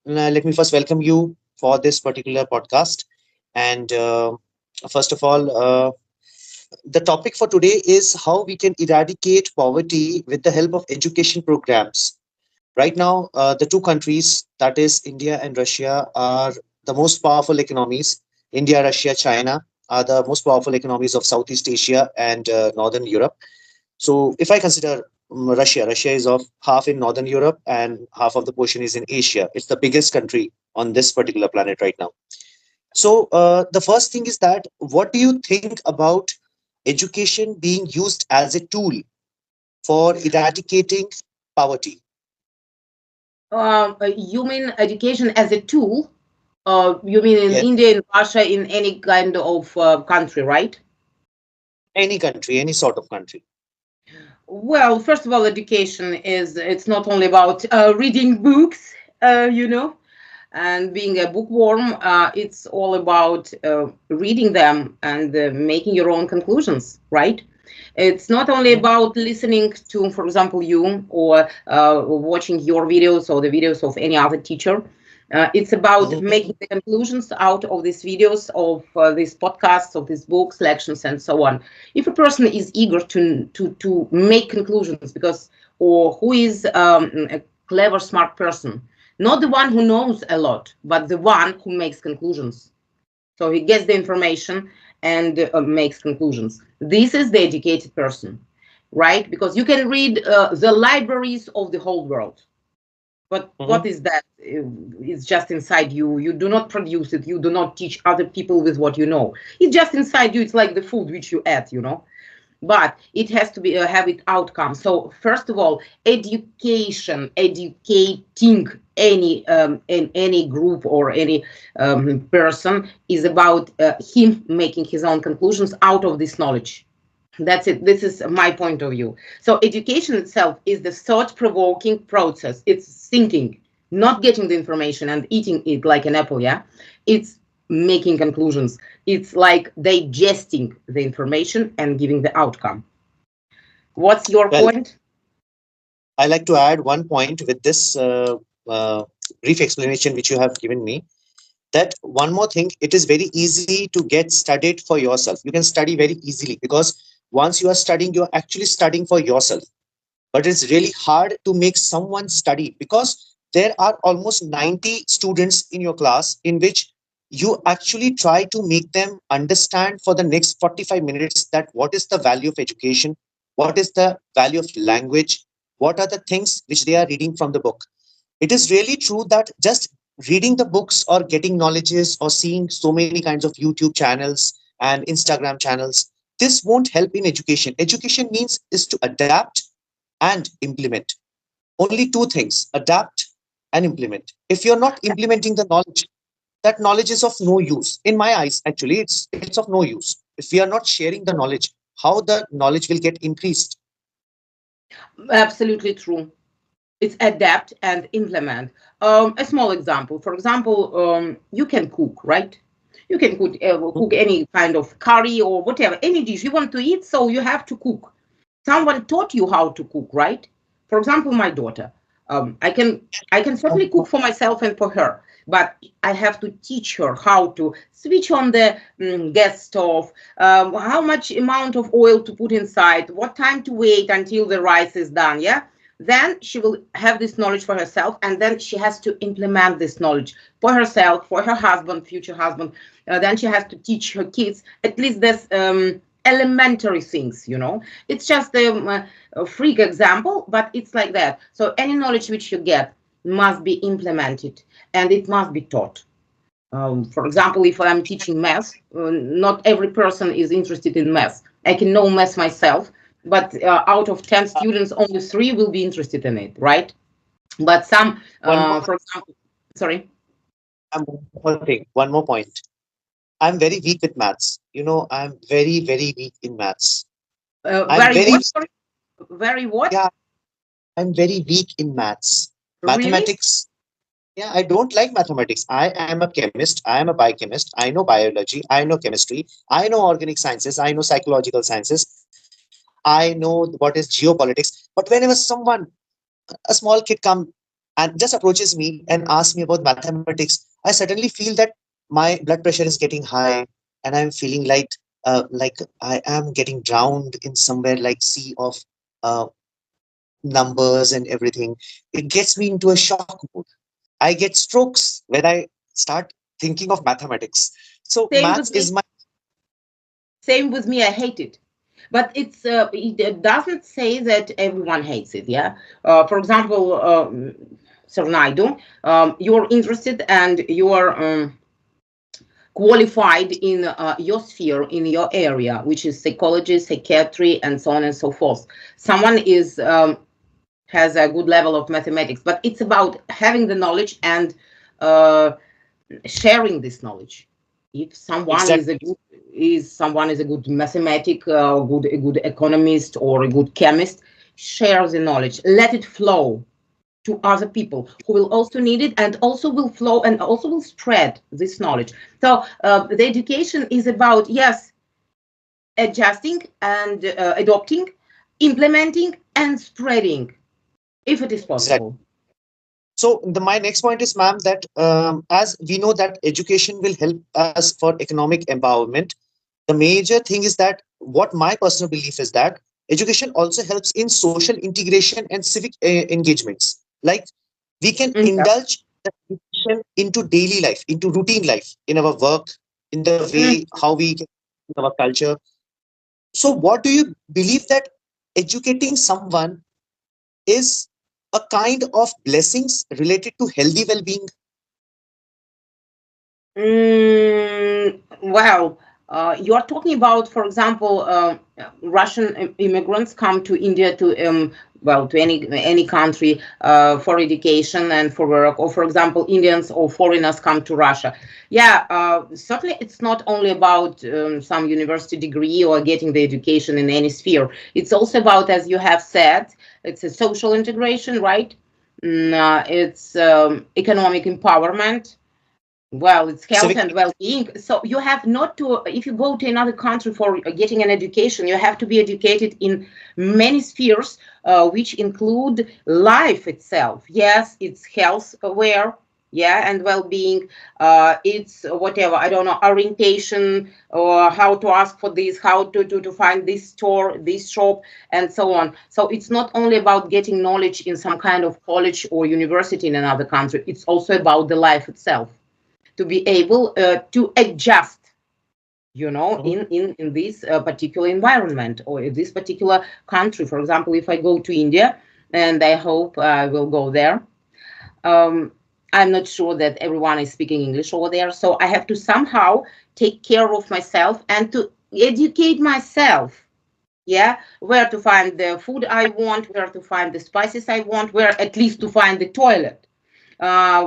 Let me first welcome you for this particular podcast. And first of all, the topic for today is how we can eradicate poverty with the help of education programs. Right now, the two countries, that is India and Russia, are the most powerful economies. India, Russia, China are the most powerful economies of Southeast Asia and Northern Europe. So if I consider Russia is of half in Northern Europe and half of the portion is in Asia. It's the biggest country on this particular planet right now. So the first thing is that what do you think about education being used as a tool for eradicating poverty? You mean education as a tool? You mean in Yes, India, in Russia, in any kind of country, right? any country, any sort of country. Well, first of all, education it's not only about reading books, and being a bookworm. It's all about reading them and making your own conclusions, right? It's not only Mhm, about listening to, for example, you or watching your videos or the videos of any other teacher. It's about mhm, making the conclusions out of these videos, of these podcasts, of these books, lections, and so on. If a person is eager to make conclusions, because or who is a clever, smart person, not the one who knows a lot, but the one who makes conclusions. So he gets the information and makes conclusions. This is the educated person, right? Because you can read the libraries of the whole world. But what mhm. is that? It's just inside you. You do not produce it. You do not teach other people with what you know. It's just inside you. It's like the food which you eat. But it has to be have it outcome. So first of all, educating in any group or any person is about him making his own conclusions out of this knowledge. That's it. This is my point of view. So education itself is the thought-provoking process. It's thinking, not getting the information and eating it like an apple. Yeah, it's making conclusions. It's like digesting the information and giving the outcome. What's your Well, point? I like to add one point with this uh, brief explanation which you have given me. That one more thing, it is very easy to get studied for yourself. You can study very easily because once you are studying, you are actually studying for yourself. But it's really hard to make someone study because there are almost 90 students in your class in which you actually try to make them understand for the next 45 minutes that what is the value of education, what is the value of language, what are the things which they are reading from the book. It is really true that just reading the books or getting knowledges or seeing so many kinds of YouTube channels and Instagram channels, this won't help in education. Education means is to adapt and implement. Only two things: adapt and implement. If you're not implementing the knowledge, that knowledge is of no use. In my eyes, actually, it's of no use. If we are not sharing the knowledge, how the knowledge will get increased? Absolutely true. It's adapt and implement. A small example. For example, you can cook, right? You can cook any kind of curry or whatever, any dish you want to eat. So you have to cook. Someone taught you how to cook, right? For example, my daughter. I can certainly cook for myself and for her, but I have to teach her how to switch on the gas stove, how much amount of oil to put inside, what time to wait until the rice is done. Yeah, then she will have this knowledge for herself, and then she has to implement this knowledge for herself, for her husband, future husband. Then she has to teach her kids at least this elementary things. It's just a freak example, but it's like that. So any knowledge which you get must be implemented, and it must be taught. For example, if I'm teaching math, not every person is interested in math. I can know math myself, but out of 10 students, only three will be interested in it, right? But some, One more, for example, sorry, one more thing, one more point. I'm very weak with maths. I'm very, very weak in maths. I'm very very, what? Sorry, very what? yeah, I'm very weak in maths. Really? Mathematics, yeah, I don't like mathematics. I am a chemist. I am a biochemist. I know biology. I know chemistry. I know organic sciences. I know psychological sciences. I know what is geopolitics. But whenever a small kid come and just approaches me and asks me about mathematics, I suddenly feel that my blood pressure is getting high, and I'm feeling like I am getting drowned in somewhere like sea of uh, numbers and everything. It gets me into a shock mode. I get strokes when I start thinking of mathematics. So Same maths with is me. my Same with me. I hate it. But it doesn't say that everyone hates it. Yeah. For example, Sir Naidu, you're interested and you're qualified in your sphere, in your area, which is psychology, psychiatry, and so on and so forth. Someone is has a good level of mathematics, but it's about having the knowledge and uh, sharing this knowledge. If someone is exact a good someone is a good mathematic, a good economist or a good chemist, share the knowledge, let it flow to other people who will also need it, and also will flow and also will spread this knowledge. So the education is about, yes, adjusting and adopting, implementing and spreading, if it is exact. possible. So my next point is, ma'am, that as we know that education will help us for economic empowerment, the major thing is that what my personal belief is that education also helps in social integration and civic engagements. Like we can Yeah. indulge the education into daily life, into routine life, in our work, in the way Mm. how we can in our culture. So, what do you believe that educating someone is a kind of blessings related to healthy well-being? Well, you are talking about, for example, Russian immigrants come to India to well, to any country for education and for work, or for example, Indians or foreigners come to Russia. Yeah, certainly it's not only about some university degree or getting the education in any sphere. It's also about, as you have said, it's a social integration, right? It's economic empowerment, well, it's health Civic, and well-being. So you have not to, if you go to another country for getting an education, you have to be educated in many spheres, which include life itself. Yes, it's health aware, yeah, and well-being. It's whatever, I don't know, orientation, or how to ask for this, how to find this store, this shop, and so on. So it's not only about getting knowledge in some kind of college or university in another country. It's also about the life itself, to be able to adjust, mhm, in this particular environment or in this particular country. For example, if I go to India, and I hope I will go there, um, I'm not sure that everyone is speaking English over there, so I have to somehow take care of myself and to educate myself, yeah, where to find the food I want, where to find the spices I want, where at least to find the toilet,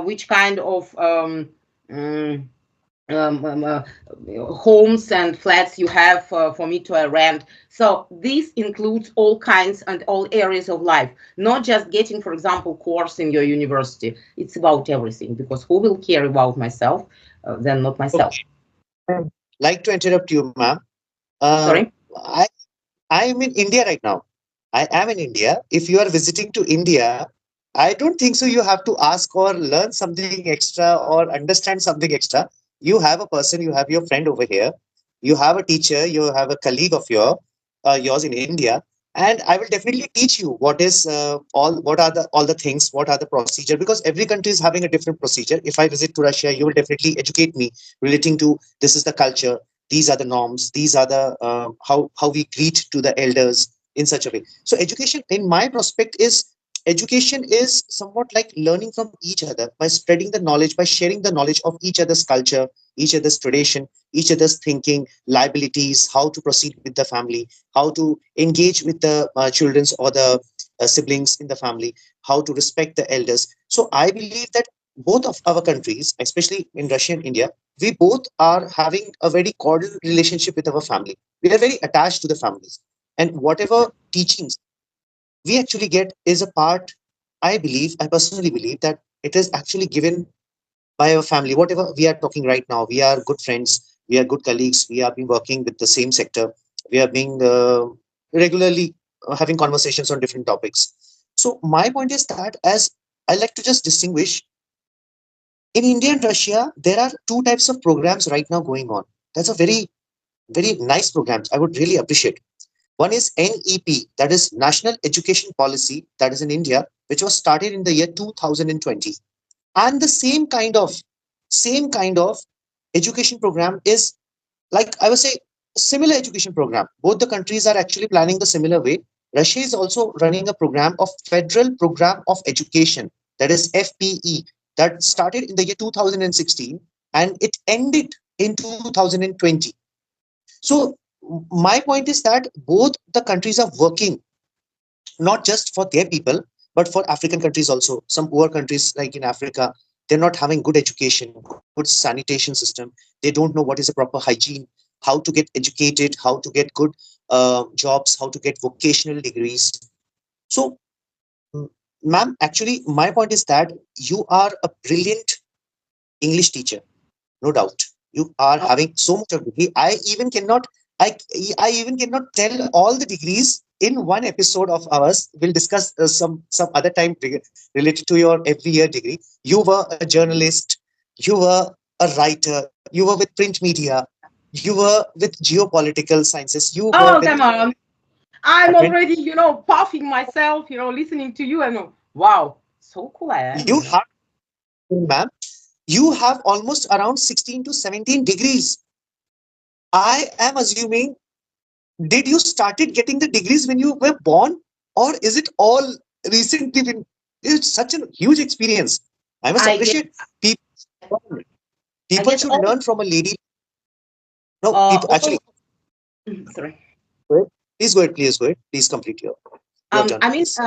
which kind of um, um, um, uh, homes and flats you have for me to rent. So this includes all kinds and all areas of life, not just getting, for example, course in your university. It's about everything, because who will care about myself then not myself? okay. Like to interrupt you, ma'am. Sorry. I am in India right now. I am in India. If you are visiting to India, I don't think so. You have to ask or learn something extra or understand something extra. You have a person, you have your friend over here, you have a teacher, you have a colleague of yours in India, and I will definitely teach you what is what are all the things, what are the procedure, because every country is having a different procedure. If I visit to Russia, you will definitely educate me relating to this is the culture, these are the norms, these are the how we greet to the elders in such a way. So education in my prospect is education is somewhat like learning from each other by spreading the knowledge, by sharing the knowledge of each other's culture, each other's tradition, each other's thinking, liabilities, how to proceed with the family, how to engage with the children's or the siblings in the family, how to respect the elders. So I believe that both of our countries, especially in Russia and India, we both are having a very cordial relationship with our family. We are very attached to the families, and whatever teachings we actually get is a part, I personally believe that it is actually given by our family. Whatever we are talking right now, we are good friends, we are good colleagues, we have been working with the same sector, we are being regularly having conversations on different topics. So my point is that as I like to just distinguish in India and Russia, there are two types of programs right now going on. That's a very nice programs. I would really appreciate. One is NEP, that is National Education Policy, that is in India, which was started in the year 2020. And the same kind of education program is, like I would say, similar education program. Both the countries are actually planning the similar way. Russia is also running a program of Federal Program of Education, that is FPE, that started in the year 2016 and it ended in 2020. So my point is that both the countries are working not just for their people, but for African countries also. Some poor countries like in Africa, they're not having good education, good sanitation system. They don't know what is a proper hygiene, how to get educated, how to get good jobs, how to get vocational degrees. So, mm, ma'am, actually, my point is that you are a brilliant English teacher, no doubt. You are Oh, having so much of degree. I I even cannot tell all the degrees in one episode of ours. We'll discuss some other time related to your every year degree. You were a journalist. You were a writer. You were with print media. You were with geopolitical sciences. You were oh, with come on. I'm admin. already, puffing myself, listening to you and wow, so cool I am, You have, ma'am. You have almost around 16 to 17 degrees. I am assuming, did you started getting the degrees when you were born, or is it all recently been? It's such a huge experience. I must I guess appreciate people. I People guess should all learn from a lady. No, people actually. all sorry. Go ahead. Please go ahead. Please go ahead. Please complete your turn, I mean, please.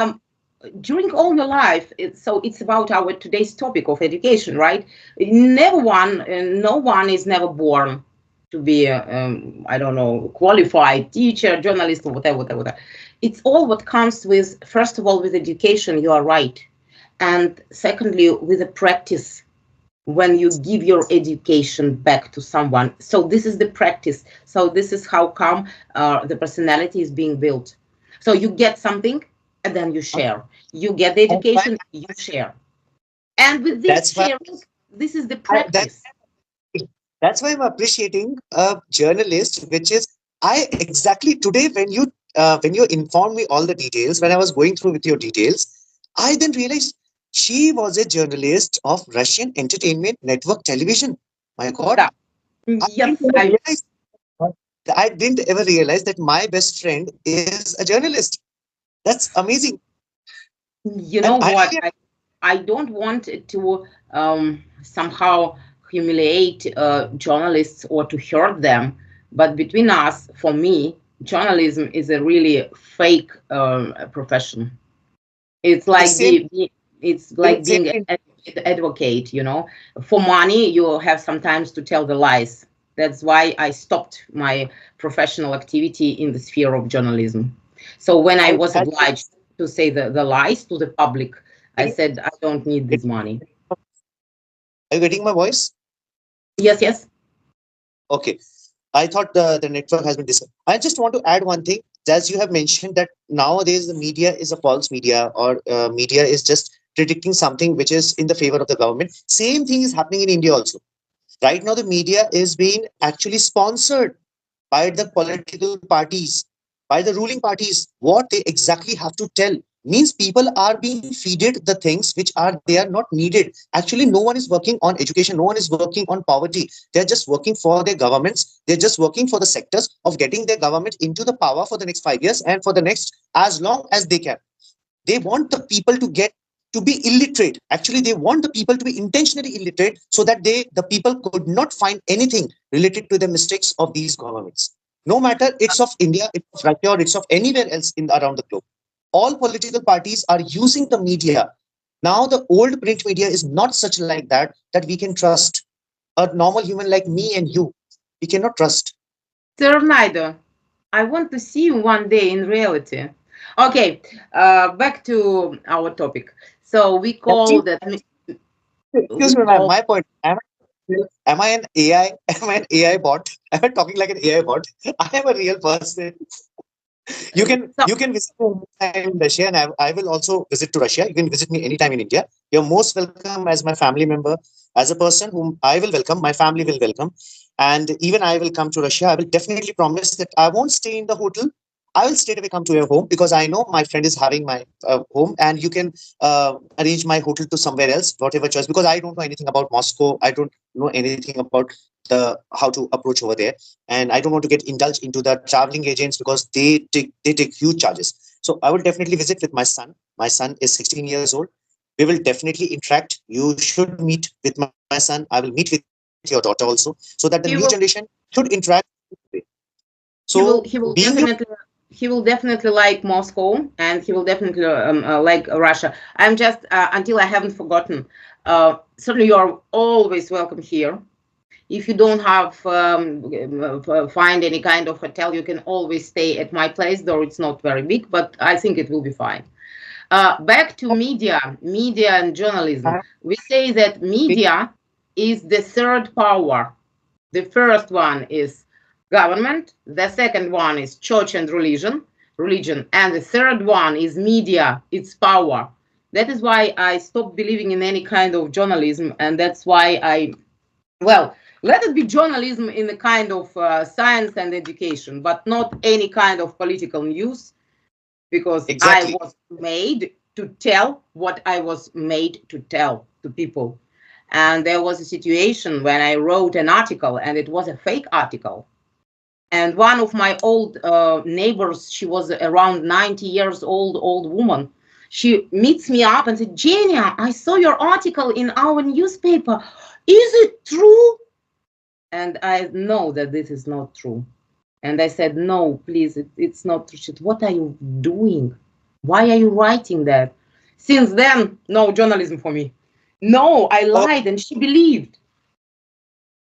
during all your life, it's about our today's topic of education, right? Never one, no one is never born to be I don't know, qualified teacher, journalist, or whatever, whatever, whatever. It's all what comes with, first of all, with education. You are right, and secondly, with the practice. When you give your education back to someone, so this is the practice. So this is how come the personality is being built. So you get something and then you share. You get the And why- education, you share, and with this That's why. sharing, this is the That practice. that's why I'm appreciating a journalist, which is I exactly today when you informed me all the details, when I was going through with your details, I then realized she was a journalist of Russian Entertainment Network Television. My God, Yeah. I Yes, didn't ever I. realize. I didn't ever realize that my best friend is a journalist. That's amazing. You And know I what? really I don't want to somehow humiliate journalists or to hurt them, but between us, for me, journalism is a really fake profession. It's the like same it's same like same being thing. an advocate. For money, you have sometimes to tell the lies. That's why I stopped my professional activity in the sphere of journalism. So when I I, was I, obliged to say the lies to the public, I said I don't need this money. are you getting my voice? Yes, yes. Okay. I thought the network has been I just want to add one thing. As you have mentioned that nowadays the media is a false media, or media is just predicting something which is in the favor of the government. Same thing is happening in India also. Right now, the media is being actually sponsored by the political parties, by the ruling parties. What they exactly have to tell means people are being feeded the things which are they are not needed. Actually, no one is working on education. No one is working on poverty. They're just working for their governments. They're just working for the sectors of getting their government into the power for the next 5 years and for the next as long as they can. They want the people to be illiterate. Actually, they want the people to be intentionally illiterate so that the people could not find anything related to the mistakes of these governments. No matter it's of India, it's of Russia, or it's of anywhere else in around the globe. All political parties are using the media. Now the old print media is not such like that we can trust. A normal human like me and you, we cannot trust. Sir Naidu, I want to see you one day in reality. Okay, back to our topic. So we call Actually, that. We excuse me, ma'am. call. My point. Am I an AI? Am I an AI bot? Am I talking like an AI bot? I am a real person. You can So you can visit me anytime in Russia, and I will also visit to Russia. You can visit me anytime in India. You're most welcome as my family member, as a person whom I will welcome. My family will welcome, and even I will come to Russia. I will definitely promise that I won't stay in the hotel. I will straight away come to your home because I know my friend is having my home, and you can arrange my hotel to somewhere else, whatever choice. Because I don't know anything about Moscow. I don't know anything about the how to approach over there, and I don't want to get indulged into the traveling agents because they take huge charges. So I will definitely visit with my son. My son is 16 years old. We will definitely interact. You should meet with my son. I will meet with your daughter also, so that the new generation he will should interact. So he will being you, definitely like Moscow, and he will definitely like Russia. I'm just until I haven't forgotten. Certainly, you are always welcome here. If you don't have find any kind of hotel, you can always stay at my place, though it's not very big, but I think it will be fine. Back to media and journalism. We say that media is the third power. The first one is government, the second one is church and religion, and the third one is media, its power. That is why I stopped believing in any kind of journalism, and that's why well, let it be journalism in the kind of science and education, but not any kind of political news, because I exactly. was made to tell what I was made to tell to people. And there was a situation when I wrote an article, and it was a fake article. And one of my old neighbors, she was around 90 years old woman. She meets me up and said, Genia, I saw your article in our newspaper. Is it true? And I know that this is not true. And I said, no, please, it's not true. She said, what are you doing? Why are you writing that? Since then, no journalism for me. No, I Oh, lied and she believed.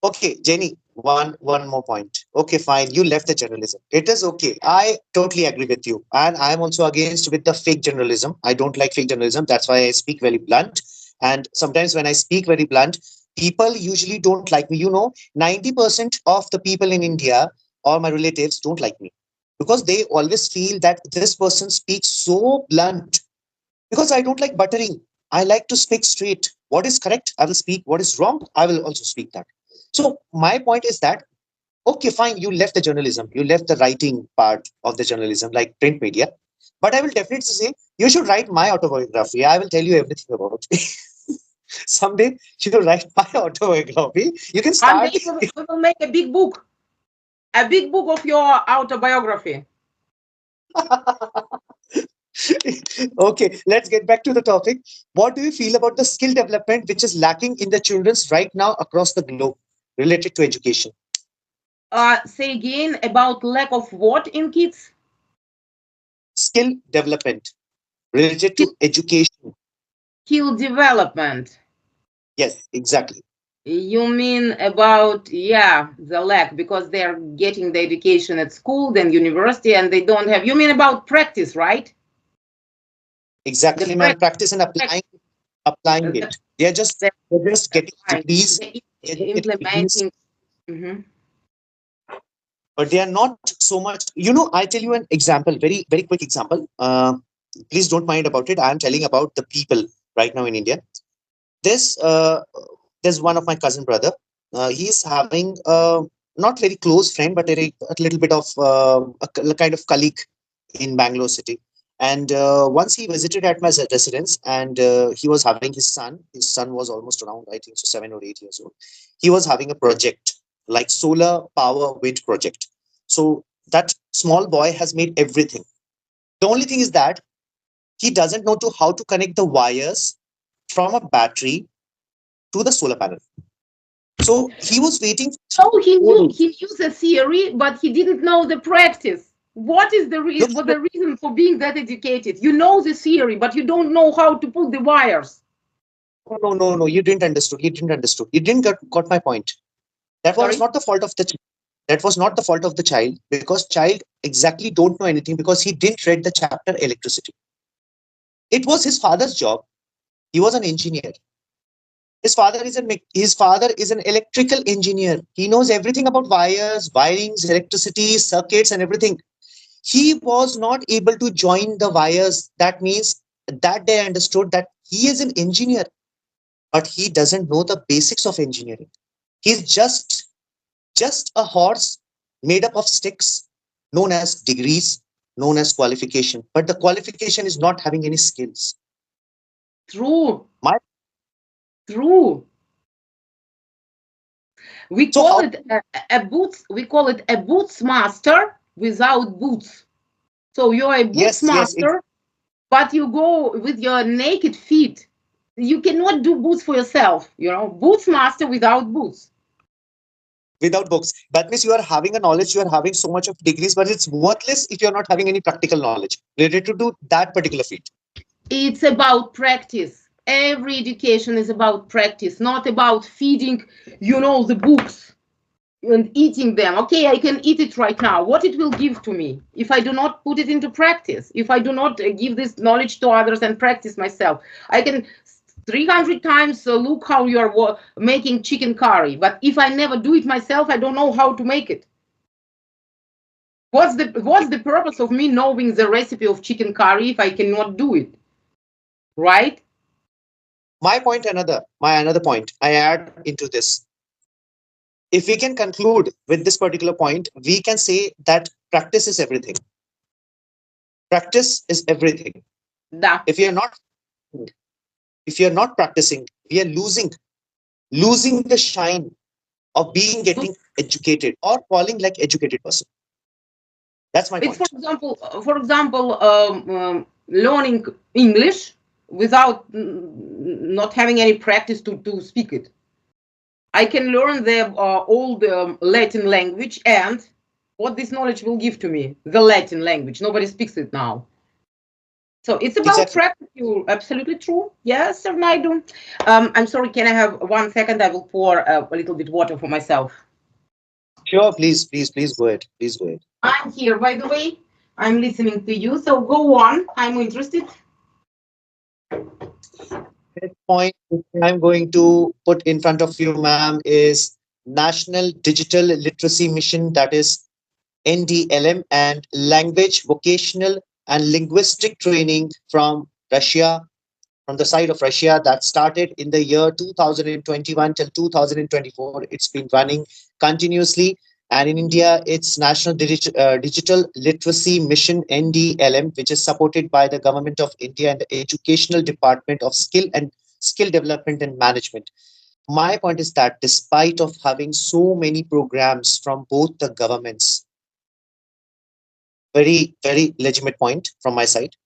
okay, Jenny. One more point. Okay, fine. You left the journalism. It is okay. I totally agree with you, and I am also against with the fake journalism. I don't like fake journalism. That's why I speak very blunt. And sometimes when I speak very blunt, people usually don't like me. 90% of the people in India or my relatives don't like me because they always feel that this person speaks so blunt. Because I don't like buttering. I like to speak straight. What is correct, I will speak. What is wrong, I will also speak that. So my point is that okay, fine, you left the journalism, you left the writing part of the journalism, like print media. But I will definitely say you should write my autobiography. I will tell you everything about me. Someday you will write my autobiography. You can One start. day we will make a big book of your autobiography. Okay, let's get back to the topic. What do you feel about the skill development which is lacking in the children's right now across the globe related to education? Say again about lack of what in kids? Skill development related to education. Skill development. Yes, exactly. You mean about, yeah, the lack because they're getting the education at school, then university, and they don't have. You mean about practice, right? The Exactly, ma'am. Practice and applying the, it. They're just that's getting fine. degrees. The They're just getting degrees, implementing. Mhm. but they are not so much. I tell you an example, very, very quick example. Please don't mind about it. I'm telling about the people right now in India. This there's one of my cousin brother. He's having not very close friend, but a little bit of a kind of colleague in Bangalore city. And once he visited at my residence, and he was having his son. His son was almost around, I think, so 7 or 8 years old. He was having a project like solar power wind project. So that small boy has made everything. The only thing is that he doesn't know how to connect the wires from a battery to the solar panel. So he was waiting for Oh, 4 weeks. he knew the theory, but he didn't know the practice. What is the Look, reason? What the reason for being that educated? You know the theory, but you don't know how to put the wires. no, no, no, no, you didn't understood. You didn't understood. You didn't got my point. That was Sorry. not the fault of the child. That was not the fault of the child because child exactly don't know anything because he didn't read the chapter electricity. It was his father's job. He was an engineer. His father is an electrical engineer. He knows everything about wires, wirings, electricity, circuits, and everything. He was not able to join the wires. That means that day I understood that he is an engineer, but he doesn't know the basics of engineering. He's just a horse made up of sticks, known as degrees, known as qualification. But the qualification is not having any skills. True, My true. We so call how it a boots. We call it a boots master without boots. So you're a boots yes, yes, master, but you go with your naked feet. You cannot do boots for yourself. Boots master without boots. without books. That means you are having a knowledge, you are having so much of degrees, but it's worthless if you're not having any practical knowledge related to do that particular field. It's about practice. Every education is about practice, not about feeding, the books and eating them. Okay, I can eat it right now. What it will give to me if I do not put it into practice, if I do not give this knowledge to others and practice myself? I can 300 times look how you are making chicken curry, but if I never do it myself, I don't know how to make it. What's the purpose of me knowing the recipe of chicken curry if I cannot do it? Right? My another point I add into this. If we can conclude with this particular point, we can say that practice is everything. Practice is everything. Da. If you're not if you're not practicing, we are losing the shine of being getting educated or falling like educated person. That's my It's for point. example, learning English without not having any practice to speak it. I can learn the old Latin language, and what this knowledge will give to me, the Latin language. Nobody speaks it now. So it's about Exactly. practice. You're absolutely true. Yes, Sir Naidu. I'm sorry, can I have 1 second? I will pour a little bit water for myself. Sure, please go ahead. Please go ahead. I'm here, by the way. I'm listening to you. So go on. I'm interested. Next point which I'm going to put in front of you, ma'am, is National Digital Literacy Mission, that is NDLM, and language, vocational, and linguistic training from Russia, from the side of Russia, that started in the year 2021 till 2024. It's been running continuously. And in India, it's Digital Literacy Mission NDLM, which is supported by the Government of India and the Educational Department of Skill Development and Management. My point is that despite of having so many programs from both the governments, very legitimate point from my side,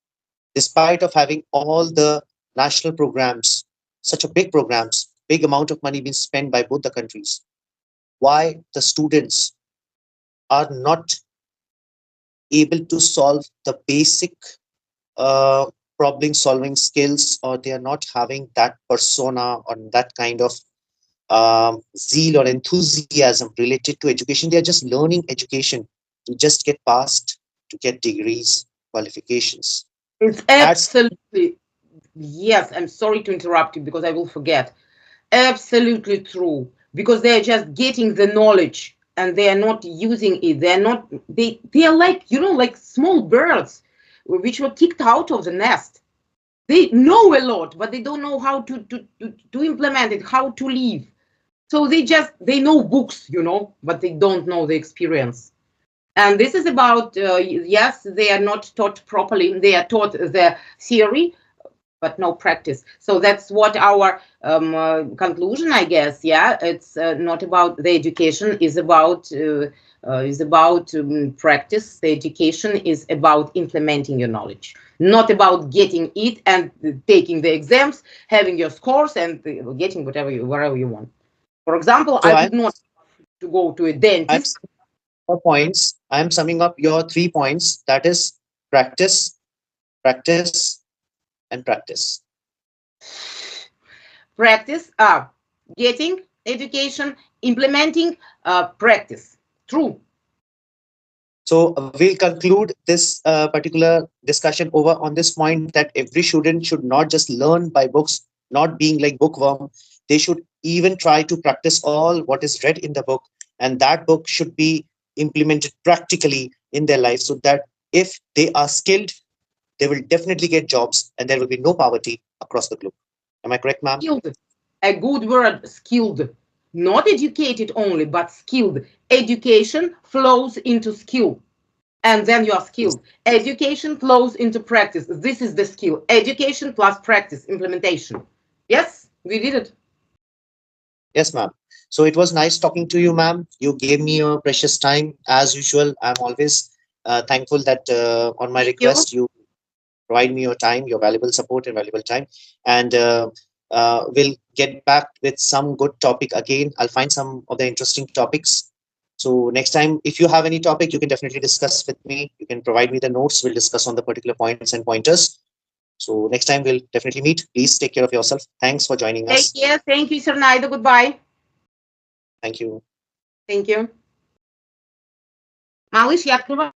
despite of having all the national programs, such a big programs, big amount of money being spent by both the countries, why the students are not able to solve the basic uh, problem solving skills, or they are not having that persona or that kind of zeal or enthusiasm related to education. They are just learning education to just get passed, to get degrees, qualifications. It's That's absolutely, yes. I'm sorry to interrupt you because I will forget. Absolutely true. Because they're just getting the knowledge and they are not using it. They're not, they are like, like small birds which were kicked out of the nest. They know a lot, but they don't know how to implement it, how to live. So they know books, but they don't know the experience. And this is about, yes, they are not taught properly. They are taught the theory, but no practice. So that's what our conclusion, I guess. Yeah, it's not about the education; is about practice. The education is about implementing your knowledge, not about getting it and taking the exams, having your scores, and getting wherever you want. For example, so I I'm would not to go to a I'm dentist. points. I'm summing up your 3 points. That is practice, practice, and practice. Practice, getting education, implementing, practice. True. So we'll conclude this particular discussion over on this point that every student should not just learn by books, not being like bookworm. They should even try to practice all what is read in the book, and that book should be implemented practically in their life, so that If they are skilled, they will definitely get jobs and there will be no poverty across the globe. Am I correct, ma'am? Skilled, a good word, skilled. Not educated only, but skilled. Education flows into skill, and then you are skilled. Education flows into practice. This is the skill. Education plus practice, implementation. Yes, we did it. Yes, ma'am. So it was nice talking to you, ma'am. You gave me your precious time as usual. I'm always thankful that on my Thank you. request you provide me your time, your valuable support and valuable time. And we'll get back with some good topic again. I'll find some of the interesting topics. So next time, if you have any topic, you can definitely discuss with me. You can provide me the notes. We'll discuss on the particular points and pointers. So next time we'll definitely meet. Please take care of yourself. Thanks for joining Take us. care. Thank you, Sir Naidu. Goodbye. Thank you. Thank you. Малыш, я открываю.